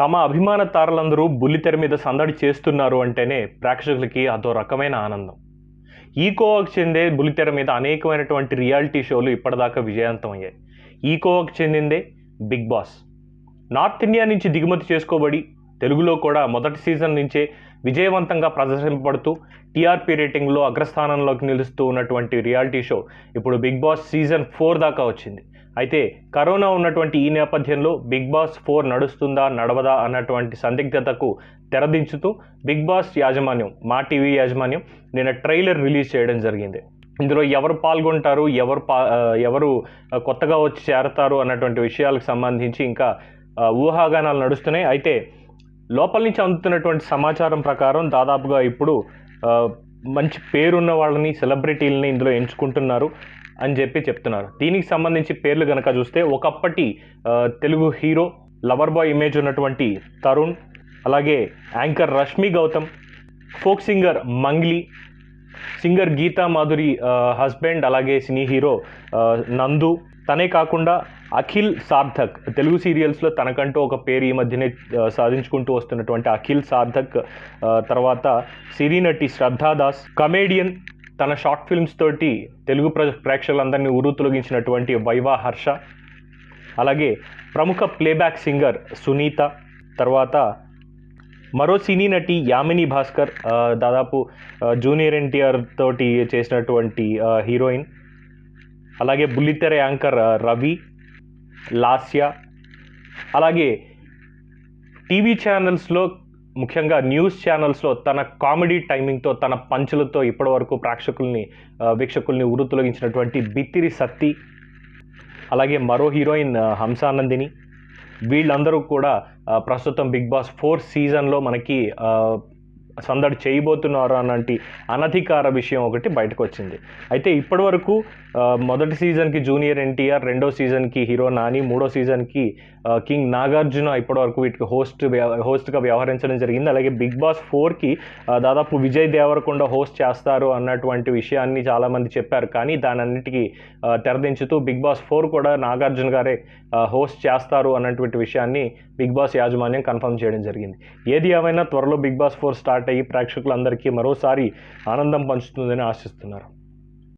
తమ అభిమాన తారలందరూ బుల్లితెర మీద సందడి చేస్తున్నారు అంటేనే ప్రేక్షకులకి అదో రకమైన ఆనందం. ఈ కోవకు చెందే బుల్లితెర మీద అనేకమైనటువంటి రియాలిటీ షోలు ఇప్పటిదాకా విజయవంతమయ్యాయి. ఈ కోవకు చెందిందే బిగ్ బాస్. నార్త్ ఇండియా నుంచి దిగుమతి చేసుకోబడి తెలుగులో కూడా మొదటి సీజన్ నుంచే విజయవంతంగా ప్రదర్శింపబడుతూ టీఆర్పీ రేటింగ్లో అగ్రస్థానంలోకి నిలుస్తూ ఉన్నటువంటి రియాలిటీ షో ఇప్పుడు బిగ్ బాస్ సీజన్ 4 దాకా వచ్చింది. అయితే కరోనా ఉన్నటువంటి ఈ నేపథ్యంలో బిగ్ బాస్ 4 నడుస్తుందా నడవదా అన్నటువంటి సందిగ్ధతకు తెరదించుతూ బిగ్ బాస్ యాజమాన్యం, మా టీవీ యాజమాన్యం నిన్న ట్రైలర్ రిలీజ్ చేయడం జరిగింది. ఇందులో ఎవరు పాల్గొంటారు, ఎవరు కొత్తగా వచ్చి చేరతారు అన్నటువంటి విషయాలకు సంబంధించి ఇంకా ఊహాగానాలు నడుస్తున్నాయి. అయితే లోపల నుంచి అందుతున్నటువంటి సమాచారం ప్రకారం దాదాపుగా ఇప్పుడు మంచి పేరున్న వాళ్ళని, సెలబ్రిటీలని ఇందులో ఎంచుకుంటున్నారు అని చెప్తున్నారు. దీనికి సంబంధించి పేర్లు కనుక చూస్తే ఒకప్పటి Telugu hero, lover boy image ఉన్నటువంటి తరుణ్, అలాగే anchor Rashmi Gautam, folk singer Mangli, singer Geetha Madhuri husband, అలాగే సినీ హీరో నందు, తనే కాకుండా అఖిల్ సార్థక్, తెలుగు సీరియల్స్లో తనకంటూ ఒక పేరు ఈ మధ్యనే సాధించుకుంటూ వస్తున్నటువంటి అఖిల్ సార్థక్, తర్వాత సినీ నటి శ్రద్ధా దాస్, కమేడియన్, తన షార్ట్ ఫిల్మ్స్ తోటి తెలుగు ప్రేక్షకులందరినీ ఉరు తొలగించినటువంటి వైవా హర్ష, అలాగే ప్రముఖ ప్లేబ్యాక్ సింగర్ సునీత, తర్వాత మరో సినీ నటి యామిని భాస్కర్, దాదాపు జూనియర్ ఎన్టీఆర్ తోటి చేసినటువంటి హీరోయిన్, అలాగే బుల్లితెర యాంకర్ రవి, లాస్య, అలాగే టీవీ ఛానల్స్లో ముఖ్యంగా న్యూస్ ఛానల్స్లో తన కామెడీ టైమింగ్తో, తన పంచులతో ఇప్పటివరకు వీక్షకుల్ని ఉరు తొలగించినటువంటి బిత్తిరి సత్తి, అలాగే మరో హీరోయిన్ హంసానందిని, వీళ్ళందరూ కూడా ప్రస్తుతం బిగ్ బాస్ 4 సీజన్లో మనకి సందడి చేయబోతున్నారు అన్నటి అనధికార విషయం ఒకటి బయటకు వచ్చింది. అయితే ఇప్పటివరకు మొదటి సీజన్కి జూనియర్ ఎన్టీఆర్, రెండో సీజన్కి హీరో నాని, మూడో సీజన్కి కింగ్ నాగార్జున ఇప్పటివరకు వీటికి హోస్ట్గా వ్యవహరించడం జరిగింది. అలాగే బిగ్ బాస్ 4కి దాదాపు విజయ్ దేవరకొండ హోస్ట్ చేస్తారు అన్నటువంటి విషయాన్ని చాలామంది చెప్పారు. కానీ దాని అన్నిటికీ తెరదించుతూ బిగ్ బాస్ 4 కూడా నాగార్జున గారే హోస్ట్ చేస్తారు అన్నటువంటి విషయాన్ని బిగ్ బాస్ యాజమాన్యం కన్ఫర్మ్ చేయడం జరిగింది. ఏది ఏమైనా త్వరలో బిగ్ బాస్ 4 స్టార్ట్ అయ్యి ప్రేక్షకులందరికీ మరోసారి ఆనందం పంచుతుందని ఆశిస్తున్నారు.